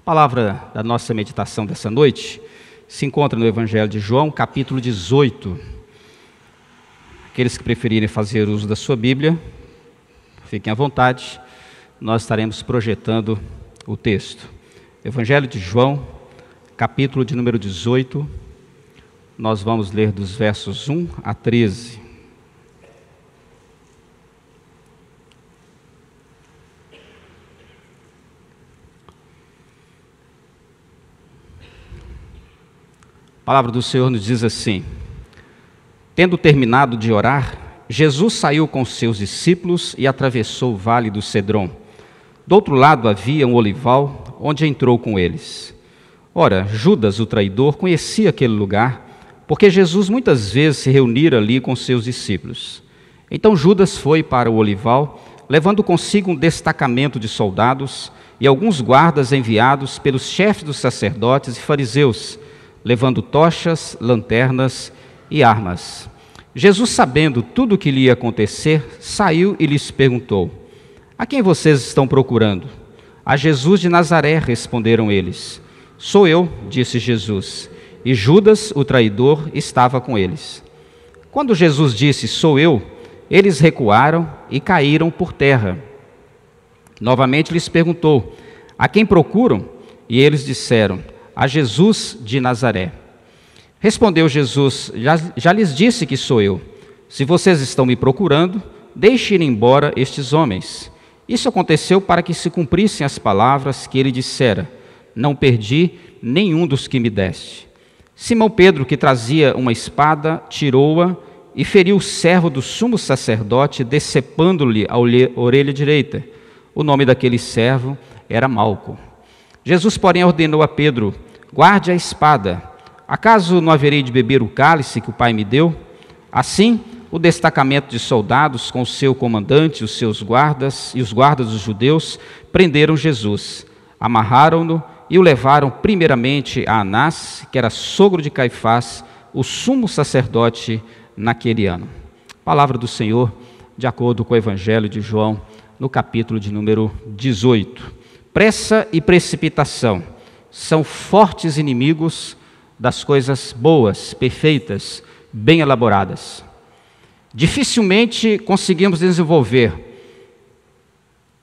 A palavra da nossa meditação dessa noite se encontra no Evangelho de João, capítulo 18. Aqueles que preferirem fazer uso da sua Bíblia, fiquem à vontade, nós estaremos projetando o texto. Evangelho de João, capítulo de número 18, nós vamos ler dos versos 1 a 13. A palavra do Senhor nos diz assim: tendo terminado de orar, Jesus saiu com seus discípulos e atravessou o vale do Cedron. Do outro lado havia um olival, onde entrou com eles. Ora, Judas, o traidor, conhecia aquele lugar, porque Jesus muitas vezes se reunira ali com seus discípulos. Então Judas foi para o olival, levando consigo um destacamento de soldados e alguns guardas enviados pelos chefes dos sacerdotes e fariseus, levando tochas, lanternas e armas. Jesus, sabendo tudo o que lhe ia acontecer, saiu e lhes perguntou: a quem vocês estão procurando? A Jesus de Nazaré, responderam eles. Sou eu, disse Jesus. E Judas, o traidor, estava com eles. Quando Jesus disse, sou eu, eles recuaram e caíram por terra. Novamente lhes perguntou: a quem procuram? E eles disseram: a Jesus de Nazaré. Respondeu Jesus: já lhes disse que sou eu. Se vocês estão me procurando, deixem ir embora estes homens. Isso aconteceu para que se cumprissem as palavras que ele dissera: não perdi nenhum dos que me deste. Simão Pedro, que trazia uma espada, tirou-a e feriu o servo do sumo sacerdote, decepando-lhe a orelha direita. O nome daquele servo era Malco. Jesus, porém, ordenou a Pedro: guarde a espada. Acaso não haverei de beber o cálice que o Pai me deu? Assim, o destacamento de soldados, com o seu comandante, os seus guardas e os guardas dos judeus, prenderam Jesus, amarraram-no e o levaram primeiramente a Anás, que era sogro de Caifás, o sumo sacerdote naquele ano. Palavra do Senhor, de acordo com o Evangelho de João, no capítulo de número 18. Pressa e precipitação são fortes inimigos das coisas boas, perfeitas, bem elaboradas. Dificilmente conseguimos desenvolver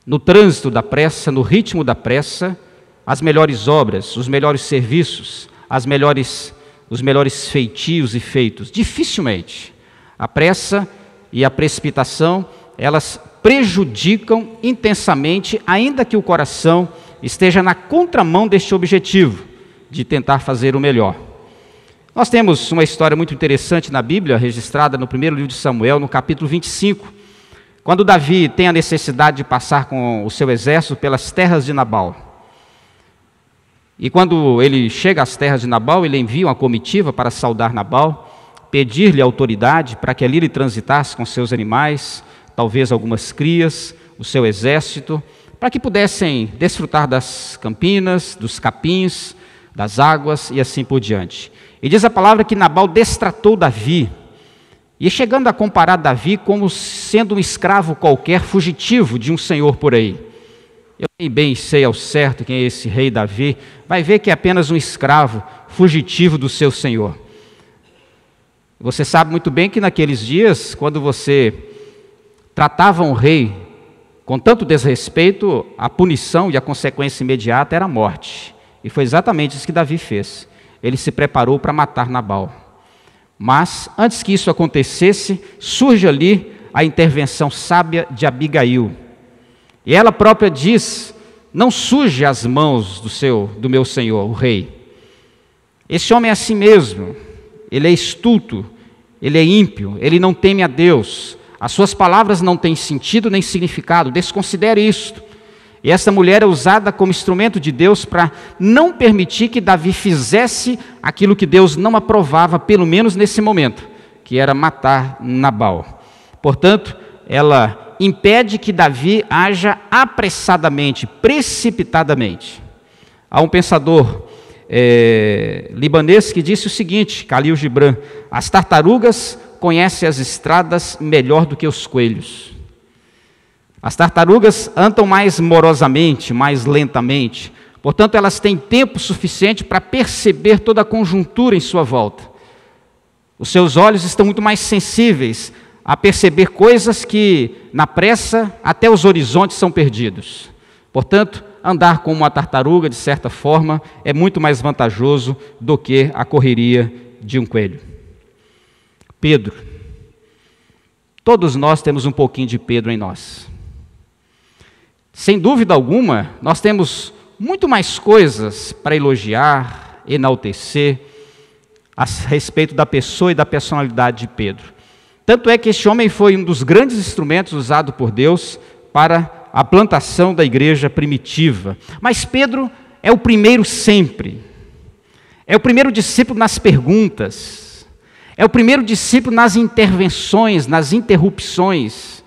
no trânsito da pressa, no ritmo da pressa, as melhores obras, os melhores serviços, os melhores feitios e feitos. Dificilmente. A pressa e a precipitação, elas prejudicam intensamente, ainda que o coração esteja na contramão deste objetivo, de tentar fazer o melhor. Nós temos uma história muito interessante na Bíblia, registrada no primeiro livro de Samuel, no capítulo 25, quando Davi tem a necessidade de passar com o seu exército pelas terras de Nabal. E quando ele chega às terras de Nabal, ele envia uma comitiva para saudar Nabal, pedir-lhe autoridade para que ali ele transitasse com seus animais, talvez algumas crias, o seu exército, para que pudessem desfrutar das campinas, dos capins, das águas e assim por diante. E diz a palavra que Nabal destratou Davi, e chegando a comparar Davi como sendo um escravo qualquer, fugitivo de um senhor por aí. Eu nem bem sei ao certo quem é esse rei Davi, vai ver que é apenas um escravo fugitivo do seu senhor. Você sabe muito bem que naqueles dias, quando você tratava um rei com tanto desrespeito, a punição e a consequência imediata era a morte. E foi exatamente isso que Davi fez. Ele se preparou para matar Nabal. Mas, antes que isso acontecesse, surge ali a intervenção sábia de Abigail. E ela própria diz: não suje as mãos do meu senhor, o rei. Esse homem é assim mesmo. Ele é estulto, ele é ímpio, ele não teme a Deus. As suas palavras não têm sentido nem significado, desconsidere isto. E essa mulher é usada como instrumento de Deus para não permitir que Davi fizesse aquilo que Deus não aprovava, pelo menos nesse momento, que era matar Nabal. Portanto, ela impede que Davi haja apressadamente, precipitadamente. Há um pensador libanês que disse o seguinte, Khalil Gibran: as tartarugas conhecem as estradas melhor do que os coelhos. As tartarugas andam mais morosamente, mais lentamente, Portanto, elas têm tempo suficiente para perceber toda a conjuntura em sua volta. Os seus olhos estão muito mais sensíveis a perceber coisas que, na pressa, até os horizontes são perdidos. Portanto, andar como uma tartaruga, de certa forma, é muito mais vantajoso do que a correria de um coelho. Pedro. Todos nós temos um pouquinho de Pedro em nós. Sem dúvida alguma, nós temos muito mais coisas para elogiar, enaltecer, a respeito da pessoa e da personalidade de Pedro. Tanto é que este homem foi um dos grandes instrumentos usado por Deus para a plantação da igreja primitiva. Mas Pedro é o primeiro sempre. É o primeiro discípulo nas perguntas. É o primeiro discípulo nas intervenções, nas interrupções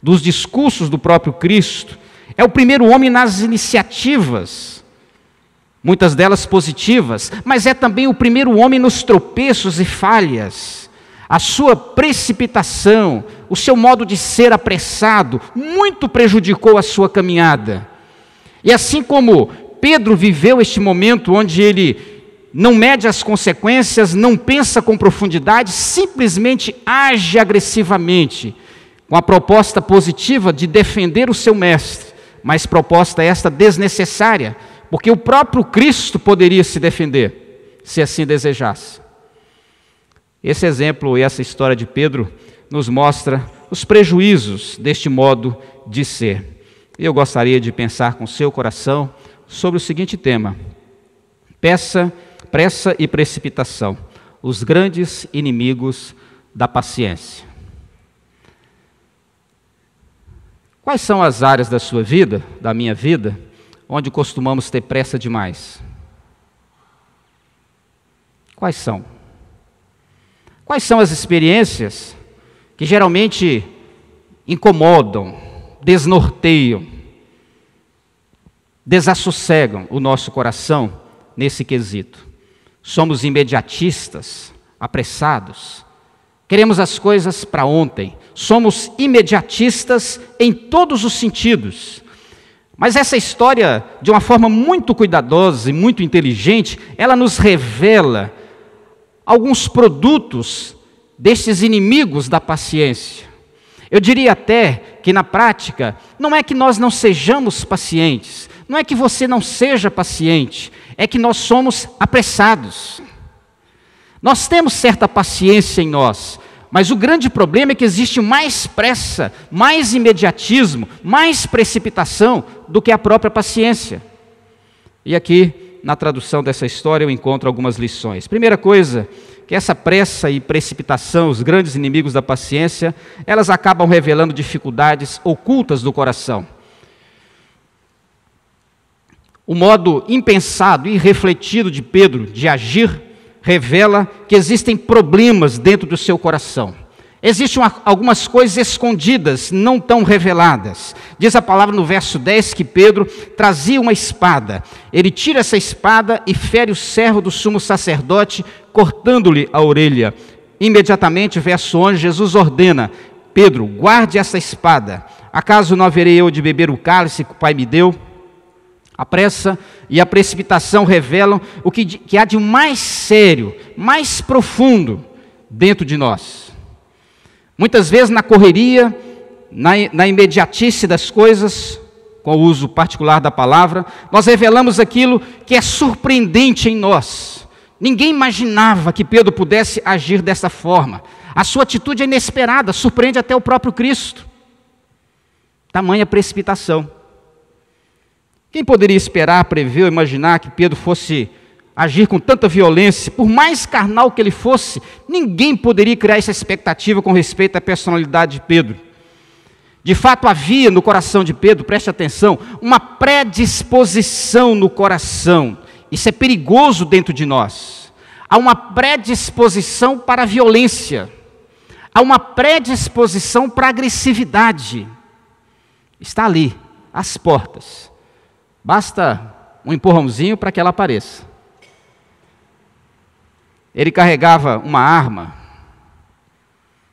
dos discursos do próprio Cristo. É o primeiro homem nas iniciativas, muitas delas positivas, mas é também o primeiro homem nos tropeços e falhas. A sua precipitação, o seu modo de ser apressado, muito prejudicou a sua caminhada. E assim como Pedro viveu este momento onde ele não mede as consequências, não pensa com profundidade, simplesmente age agressivamente, com a proposta positiva de defender o seu mestre, mas proposta esta desnecessária, porque o próprio Cristo poderia se defender, se assim desejasse. Esse exemplo e essa história de Pedro nos mostra os prejuízos deste modo de ser. Eu gostaria de pensar com seu coração sobre o seguinte tema: pressa e precipitação, os grandes inimigos da paciência. Quais são as áreas da sua vida, da minha vida, onde costumamos ter pressa demais? Quais são? Quais são as experiências que geralmente incomodam, desnorteiam, desassossegam o nosso coração nesse quesito? Somos imediatistas, apressados, queremos as coisas para ontem, somos imediatistas em todos os sentidos. Mas essa história, de uma forma muito cuidadosa e muito inteligente, ela nos revela alguns produtos destes inimigos da paciência. Eu diria até que na prática, não é que nós não sejamos pacientes, não é que você não seja paciente, é que nós somos apressados. Nós temos certa paciência em nós, mas o grande problema é que existe mais pressa, mais imediatismo, mais precipitação do que a própria paciência. E aqui, na tradução dessa história, eu encontro algumas lições. Primeira coisa, que essa pressa e precipitação, os grandes inimigos da paciência, elas acabam revelando dificuldades ocultas do coração. O modo impensado e irrefletido de Pedro de agir revela que existem problemas dentro do seu coração. Existem algumas coisas escondidas, não tão reveladas. Diz a palavra no verso 10 que Pedro trazia uma espada. Ele tira essa espada e fere o servo do sumo sacerdote, cortando-lhe a orelha. Imediatamente, verso 11, Jesus ordena: Pedro, guarde essa espada. Acaso não haverei eu de beber o cálice que o Pai me deu? A pressa e a precipitação revelam o que há de mais sério, mais profundo dentro de nós. Muitas vezes na correria, na imediatice das coisas, com o uso particular da palavra, nós revelamos aquilo que é surpreendente em nós. Ninguém imaginava que Pedro pudesse agir dessa forma. A sua atitude é inesperada, surpreende até o próprio Cristo. Tamanha precipitação. Quem poderia esperar, prever ou imaginar que Pedro fosse agir com tanta violência? Por mais carnal que ele fosse, ninguém poderia criar essa expectativa com respeito à personalidade de Pedro. De fato, havia no coração de Pedro, preste atenção, uma predisposição no coração. Isso é perigoso dentro de nós. Há uma predisposição para a violência. Há uma predisposição para a agressividade. Está ali, às portas. Basta um empurrãozinho para que ela apareça. Ele carregava uma arma.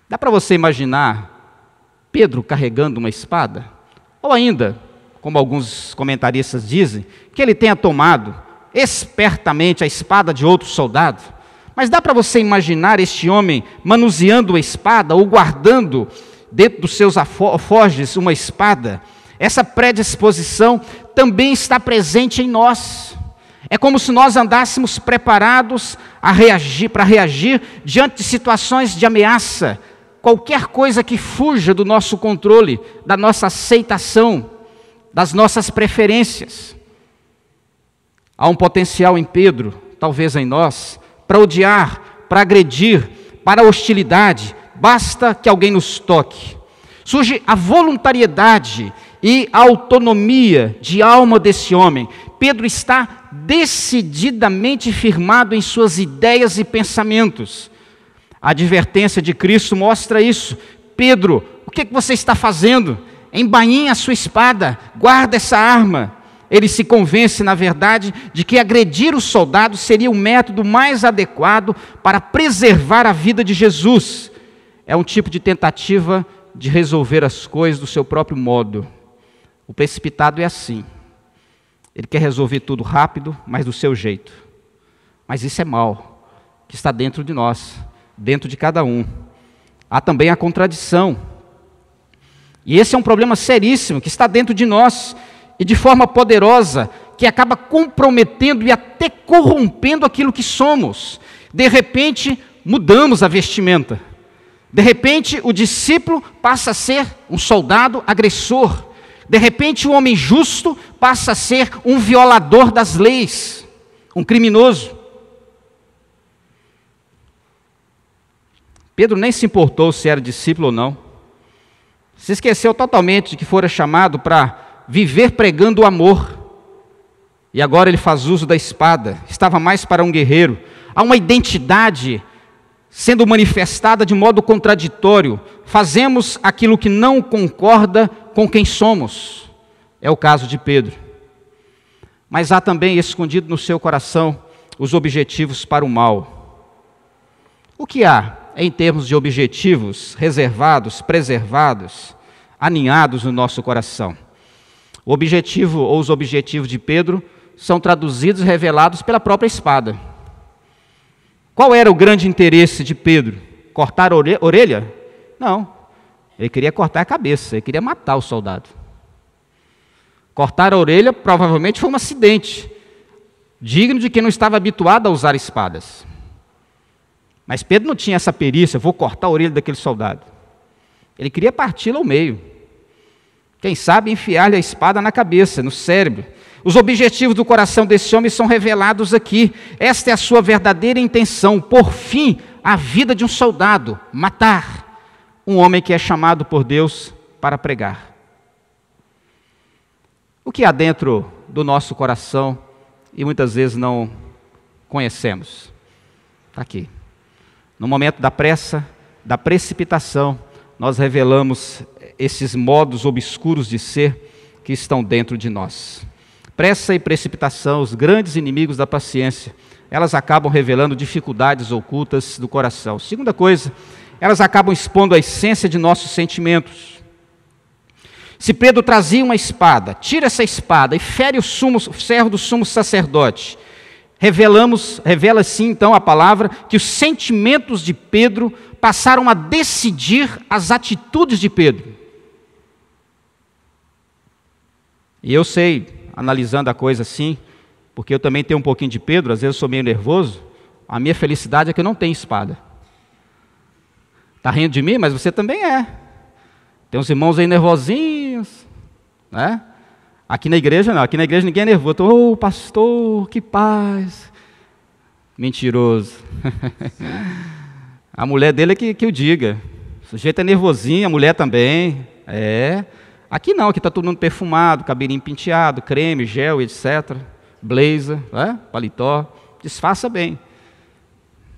Dá para você imaginar Pedro carregando uma espada? Ou ainda, como alguns comentaristas dizem, que ele tenha tomado espertamente a espada de outro soldado. Mas dá para você imaginar este homem manuseando a espada ou guardando dentro dos seus alforjes uma espada? Essa predisposição também está presente em nós. É como se nós andássemos preparados para reagir diante de situações de ameaça, qualquer coisa que fuja do nosso controle, da nossa aceitação, das nossas preferências. Há um potencial em Pedro, talvez em nós, para odiar, para agredir, para a hostilidade. Basta que alguém nos toque. Surge a voluntariedade e a autonomia de alma desse homem. Pedro está decididamente firmado em suas ideias e pensamentos. A advertência de Cristo mostra isso. Pedro, o que você está fazendo? Embainha a sua espada, guarda essa arma. Ele se convence, na verdade, de que agredir o soldado seria o método mais adequado para preservar a vida de Jesus. É um tipo de tentativa de resolver as coisas do seu próprio modo. O precipitado é assim. Ele quer resolver tudo rápido, mas do seu jeito. Mas isso é mal, que está dentro de nós, dentro de cada um. Há também a contradição. E esse é um problema seríssimo, que está dentro de nós, e de forma poderosa, que acaba comprometendo e até corrompendo aquilo que somos. De repente, mudamos a vestimenta. De repente, o discípulo passa a ser um soldado agressor. De repente, o homem justo passa a ser um violador das leis, um criminoso. Pedro nem se importou se era discípulo ou não. Se esqueceu totalmente de que fora chamado para viver pregando o amor. E agora ele faz uso da espada. Estava mais para um guerreiro. Há uma identidade sendo manifestada de modo contraditório. Fazemos aquilo que não concorda com quem somos. É o caso de Pedro. Mas há também escondido no seu coração os objetivos para o mal. O que há em termos de objetivos reservados, preservados, aninhados no nosso coração? O objetivo ou os objetivos de Pedro são traduzidos e revelados pela própria espada. Qual era o grande interesse de Pedro? Cortar a orelha? Não. Ele queria cortar a cabeça, ele queria matar o soldado. Cortar a orelha provavelmente foi um acidente, digno de quem não estava habituado a usar espadas. Mas Pedro não tinha essa perícia, vou cortar a orelha daquele soldado. Ele queria parti-lo ao meio. Quem sabe enfiar-lhe a espada na cabeça, no cérebro. Os objetivos do coração desse homem são revelados aqui. Esta é a sua verdadeira intenção, por fim, a vida de um soldado, matar um homem que é chamado por Deus para pregar. O que há dentro do nosso coração e muitas vezes não conhecemos? Está aqui. No momento da pressa, da precipitação, nós revelamos esses modos obscuros de ser que estão dentro de nós. Pressa e precipitação, os grandes inimigos da paciência, elas acabam revelando dificuldades ocultas do coração. Segunda coisa, elas acabam expondo a essência de nossos sentimentos. Se Pedro trazia uma espada, tira essa espada e fere o servo do sumo sacerdote, revela sim então a palavra que os sentimentos de Pedro passaram a decidir as atitudes de Pedro. E eu sei, analisando a coisa assim, porque eu também tenho um pouquinho de Pedro, às vezes eu sou meio nervoso, a minha felicidade é que eu não tenho espada. Está rindo de mim? Mas você também é. Tem uns irmãos aí nervosinhos, né? Aqui na igreja não, aqui na igreja ninguém é nervoso. Ô pastor, que paz. Mentiroso. A mulher dele é que o diga. O sujeito é nervosinho, a mulher também. É. Aqui não, aqui está todo mundo perfumado, cabelinho penteado, creme, gel, etc. Blazer, né? Paletó, disfarça bem.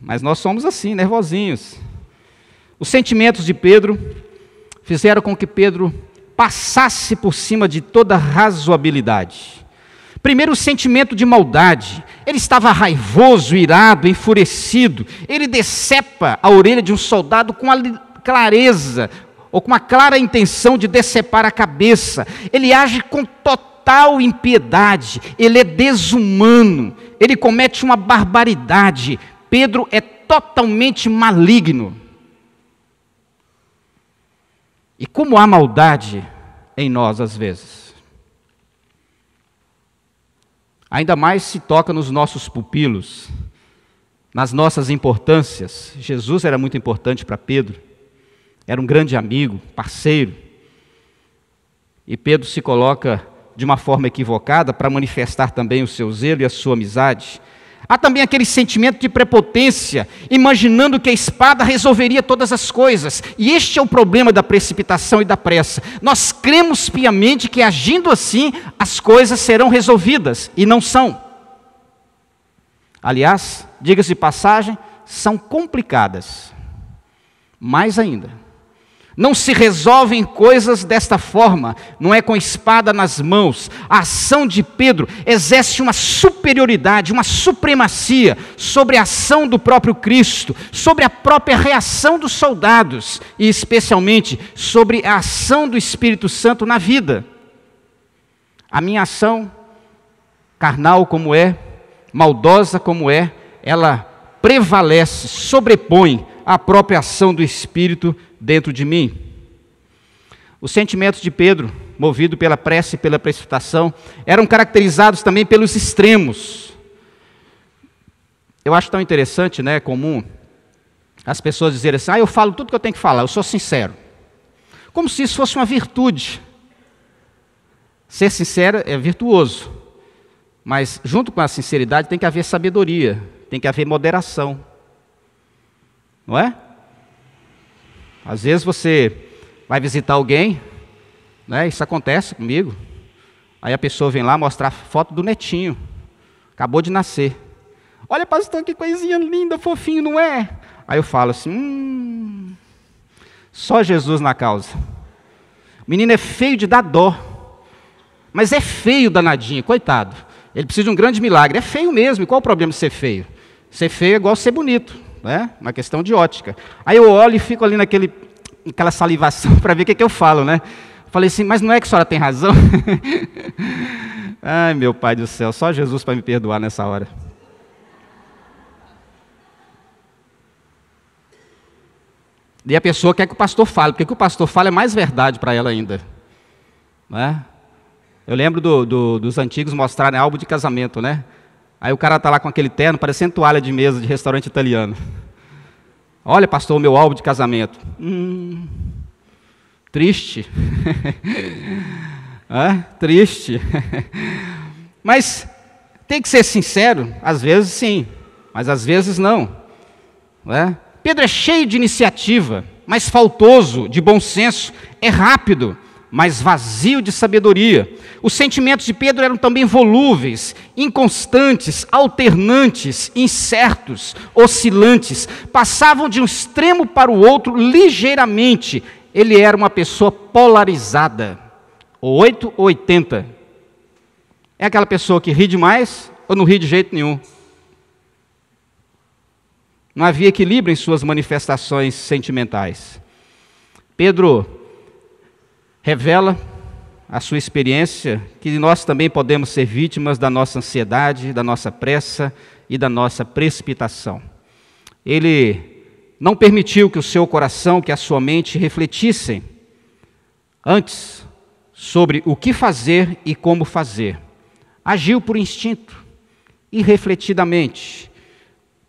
Mas nós somos assim, nervosinhos. Os sentimentos de Pedro fizeram com que Pedro passasse por cima de toda razoabilidade. Primeiro, o sentimento de maldade. Ele estava raivoso, irado, enfurecido. Ele decepa a orelha de um soldado com a clareza, ou com a clara intenção de decepar a cabeça. Ele age com total impiedade, ele é desumano, ele comete uma barbaridade. Pedro é totalmente maligno. E como há maldade em nós às vezes. Ainda mais se toca nos nossos pupilos, nas nossas importâncias. Jesus era muito importante para Pedro, era um grande amigo, parceiro. E Pedro se coloca de uma forma equivocada para manifestar também o seu zelo e a sua amizade. Há também aquele sentimento de prepotência, imaginando que a espada resolveria todas as coisas. E este é o problema da precipitação e da pressa. Nós cremos piamente que agindo assim, as coisas serão resolvidas, e não são. Aliás, diga-se de passagem, são complicadas. Mais ainda, não se resolvem coisas desta forma, não é com espada nas mãos. A ação de Pedro exerce uma superioridade, uma supremacia sobre a ação do próprio Cristo, sobre a própria reação dos soldados e especialmente sobre a ação do Espírito Santo na vida. A minha ação, carnal como é, maldosa como é, ela prevalece, sobrepõe a própria ação do Espírito dentro de mim. Os sentimentos de Pedro, movido pela pressa e pela precipitação, eram caracterizados também pelos extremos. Eu acho tão interessante, né, comum, as pessoas dizerem assim, eu falo tudo que eu tenho que falar, eu sou sincero. Como se isso fosse uma virtude. Ser sincero é virtuoso, mas junto com a sinceridade tem que haver sabedoria, tem que haver moderação. Não é? Às vezes você vai visitar alguém, né? Isso acontece comigo. Aí a pessoa vem lá mostrar foto do netinho, acabou de nascer. Olha, pastor, que coisinha linda, fofinho, não é? Aí eu falo assim, só Jesus na causa. O menino é feio de dar dó, mas é feio danadinho, coitado. Ele precisa de um grande milagre, é feio mesmo. E qual o problema de ser feio? Ser feio é igual ser bonito. Né? Uma questão de ótica. Aí eu olho e fico ali naquela salivação para ver o que eu falo, né? Falei assim, mas não é que a senhora tem razão? Ai, meu Pai do céu, só Jesus para me perdoar nessa hora. E a pessoa quer que o pastor fale, porque o que o pastor fala é mais verdade para ela ainda. Né? Eu lembro dos antigos mostrarem álbum de casamento, né? Aí o cara está lá com aquele terno, parecendo toalha de mesa de restaurante italiano. Olha, pastor, o meu álbum de casamento. Triste. Triste. Mas tem que ser sincero, às vezes sim, mas às vezes não. Pedro é cheio de iniciativa, mas faltoso de bom senso, é rápido, mas vazio de sabedoria. Os sentimentos de Pedro eram também volúveis, inconstantes, alternantes, incertos, oscilantes, passavam de um extremo para o outro ligeiramente. Ele era uma pessoa polarizada, 8 ou 80. É aquela pessoa que ri demais ou não ri de jeito nenhum. Não havia equilíbrio em suas manifestações sentimentais. Pedro revela a sua experiência, que nós também podemos ser vítimas da nossa ansiedade, da nossa pressa e da nossa precipitação. Ele não permitiu que o seu coração, que a sua mente refletissem antes sobre o que fazer e como fazer. Agiu por instinto, irrefletidamente,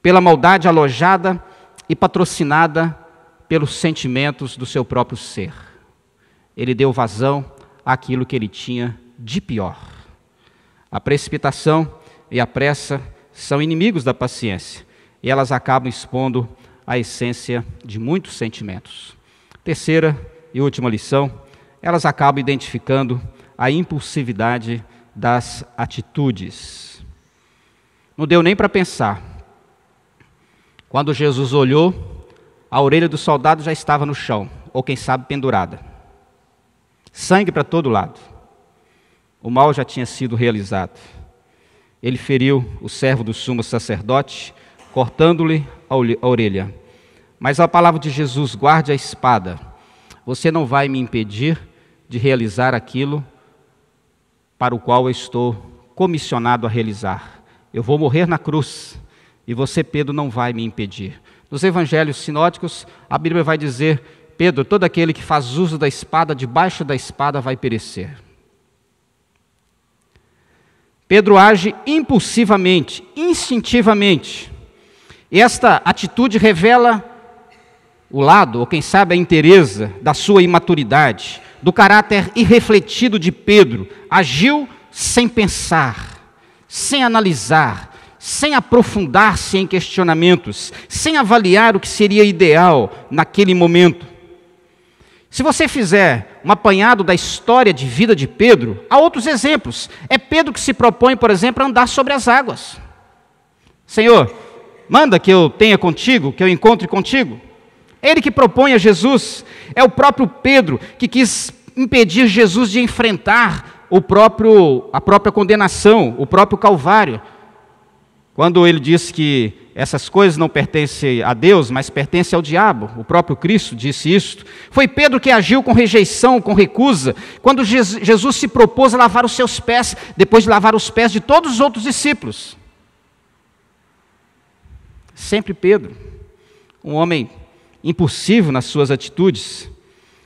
pela maldade alojada e patrocinada pelos sentimentos do seu próprio ser. Ele deu vazão àquilo que ele tinha de pior. A precipitação e a pressa são inimigos da paciência, e elas acabam expondo a essência de muitos sentimentos. Terceira e última lição, elas acabam identificando a impulsividade das atitudes. Não deu nem para pensar. Quando Jesus olhou, a orelha do soldado já estava no chão, ou quem sabe pendurada. Sangue para todo lado. O mal já tinha sido realizado. Ele feriu o servo do sumo sacerdote, cortando-lhe a orelha. Mas a palavra de Jesus, guarde a espada. você não vai me impedir de realizar aquilo para o qual eu estou comissionado a realizar. Eu vou morrer na cruz, e você, Pedro, não vai me impedir. Nos evangelhos sinóticos, a Bíblia vai dizer: Pedro, todo aquele que faz uso da espada, debaixo da espada vai perecer. Pedro age impulsivamente, instintivamente. E esta atitude revela o lado, ou quem sabe a inteireza, da sua imaturidade, do caráter irrefletido de Pedro. Agiu sem pensar, sem analisar, sem aprofundar-se em questionamentos, sem avaliar o que seria ideal naquele momento. Se você fizer um apanhado da história de vida de Pedro, há outros exemplos. É Pedro que se propõe, por exemplo, a andar sobre as águas. Senhor, manda que eu tenha contigo, que eu encontre contigo. Ele que propõe a Jesus. É o próprio Pedro que quis impedir Jesus de enfrentar a própria condenação, o próprio Calvário. Quando ele disse que essas coisas não pertencem a Deus, mas pertencem ao diabo, o próprio Cristo disse isto. Foi Pedro que agiu com rejeição, com recusa, quando Jesus se propôs a lavar os seus pés, depois de lavar os pés de todos os outros discípulos. Sempre Pedro, um homem impulsivo nas suas atitudes.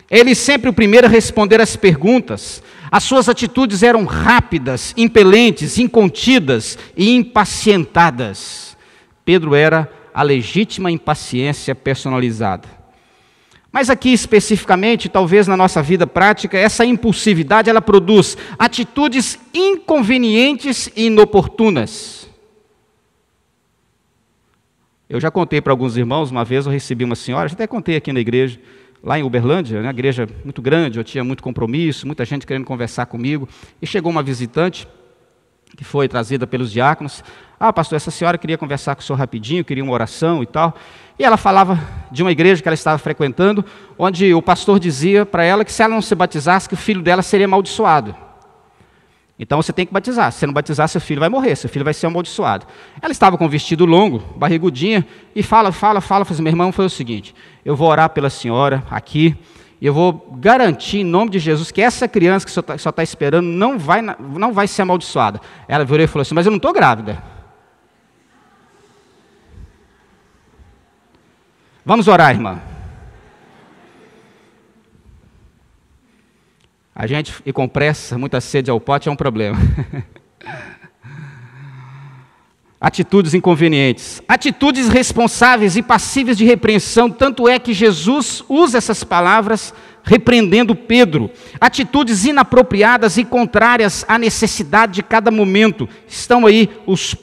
Ele sempre o primeiro a responder às perguntas. As suas atitudes eram rápidas, impelentes, incontidas e impacientadas. Pedro era a legítima impaciência personalizada. Mas aqui especificamente, talvez na nossa vida prática, essa impulsividade ela produz atitudes inconvenientes e inoportunas. Eu já contei para alguns irmãos, uma vez eu recebi uma senhora, já até contei aqui na igreja, lá em Uberlândia, né, igreja muito grande, eu tinha muito compromisso, muita gente querendo conversar comigo, e chegou uma visitante, que foi trazida pelos diáconos. Pastor, essa senhora queria conversar com o senhor rapidinho, queria uma oração e tal, e ela falava de uma igreja que ela estava frequentando, onde o pastor dizia para ela que se ela não se batizasse, que o filho dela seria amaldiçoado. Então você tem que batizar, se você não batizar, seu filho vai morrer, seu filho vai ser amaldiçoado. Ela estava com um vestido longo, barrigudinha, e fala, assim, meu irmão, foi o seguinte, eu vou orar pela senhora aqui, e eu vou garantir em nome de Jesus que essa criança que só está esperando não vai ser amaldiçoada. Ela virou e falou assim, mas eu não estou grávida. Vamos orar, irmã. A gente ir com pressa, muita sede ao pote é um problema. Atitudes inconvenientes, atitudes responsáveis e passíveis de repreensão, tanto é que Jesus usa essas palavras repreendendo Pedro. Atitudes inapropriadas e contrárias à necessidade de cada momento. Estão aí os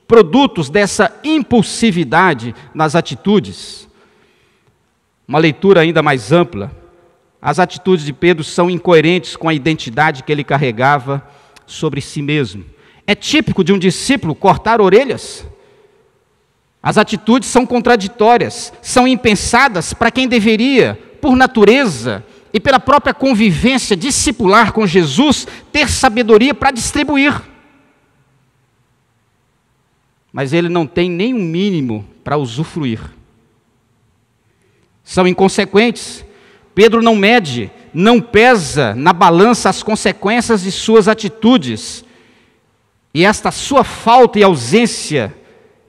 produtos dessa impulsividade nas atitudes. Uma leitura ainda mais ampla. As atitudes de Pedro são incoerentes com a identidade que ele carregava sobre si mesmo. É típico de um discípulo cortar orelhas. As atitudes são contraditórias, são impensadas para quem deveria, por natureza e pela própria convivência discipular com Jesus, ter sabedoria para distribuir. Mas ele não tem nem um mínimo para usufruir. São inconsequentes. Pedro não mede, não pesa na balança as consequências de suas atitudes. E esta sua falta e ausência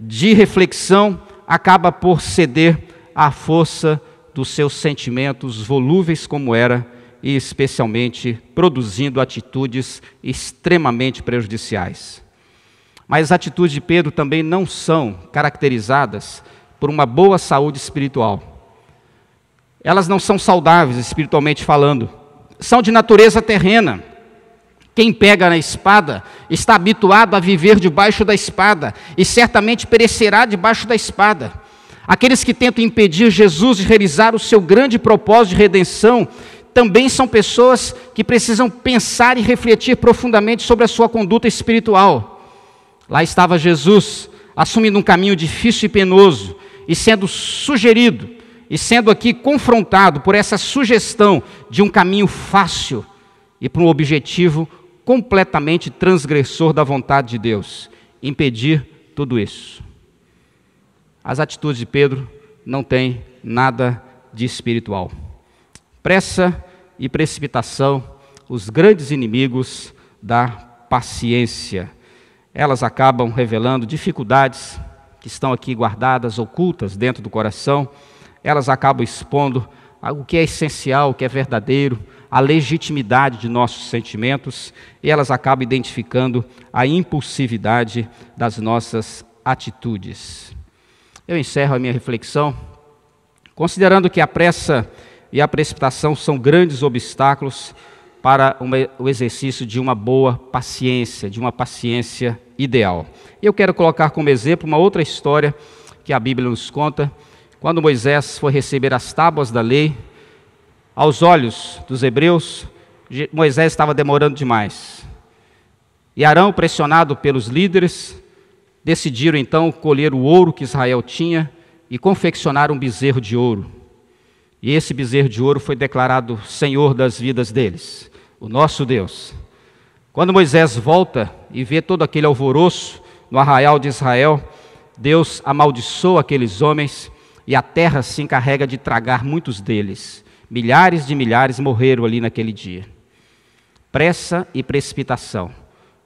de reflexão acaba por ceder à força dos seus sentimentos volúveis como era, e especialmente produzindo atitudes extremamente prejudiciais. Mas as atitudes de Pedro também não são caracterizadas por uma boa saúde espiritual. Elas não são saudáveis espiritualmente falando, são de natureza terrena. Quem pega na espada está habituado a viver debaixo da espada e certamente perecerá debaixo da espada. Aqueles que tentam impedir Jesus de realizar o seu grande propósito de redenção também são pessoas que precisam pensar e refletir profundamente sobre a sua conduta espiritual. Lá estava Jesus, assumindo um caminho difícil e penoso e sendo sugerido e sendo aqui confrontado por essa sugestão de um caminho fácil e para um objetivo completamente transgressor da vontade de Deus, impedir tudo isso. As atitudes de Pedro não têm nada de espiritual. Pressa e precipitação, os grandes inimigos da paciência. Elas acabam revelando dificuldades que estão aqui guardadas, ocultas dentro do coração. Elas acabam expondo o que é essencial, o que é verdadeiro, a legitimidade de nossos sentimentos, e elas acabam identificando a impulsividade das nossas atitudes. Eu encerro a minha reflexão considerando que a pressa e a precipitação são grandes obstáculos para o exercício de uma boa paciência, de uma paciência ideal. Eu quero colocar como exemplo uma outra história que a Bíblia nos conta. Quando Moisés foi receber as tábuas da lei, aos olhos dos hebreus, Moisés estava demorando demais. E Arão, pressionado pelos líderes, decidiram então colher o ouro que Israel tinha e confeccionar um bezerro de ouro. E esse bezerro de ouro foi declarado Senhor das vidas deles, o nosso Deus. Quando Moisés volta e vê todo aquele alvoroço no arraial de Israel, Deus amaldiçoa aqueles homens e a terra se encarrega de tragar muitos deles. Milhares de milhares morreram ali naquele dia. Pressa e precipitação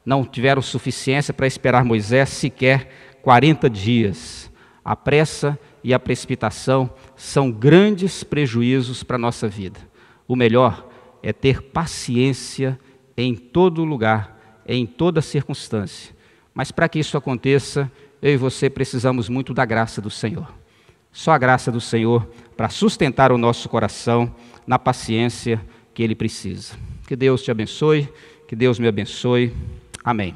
não tiveram suficiência para esperar Moisés sequer 40 dias. A pressa e a precipitação são grandes prejuízos para a nossa vida. O melhor é ter paciência em todo lugar, em toda circunstância. Mas para que isso aconteça, eu e você precisamos muito da graça do Senhor. Só a graça do Senhor para sustentar o nosso coração na paciência que Ele precisa. Que Deus te abençoe, que Deus me abençoe. Amém.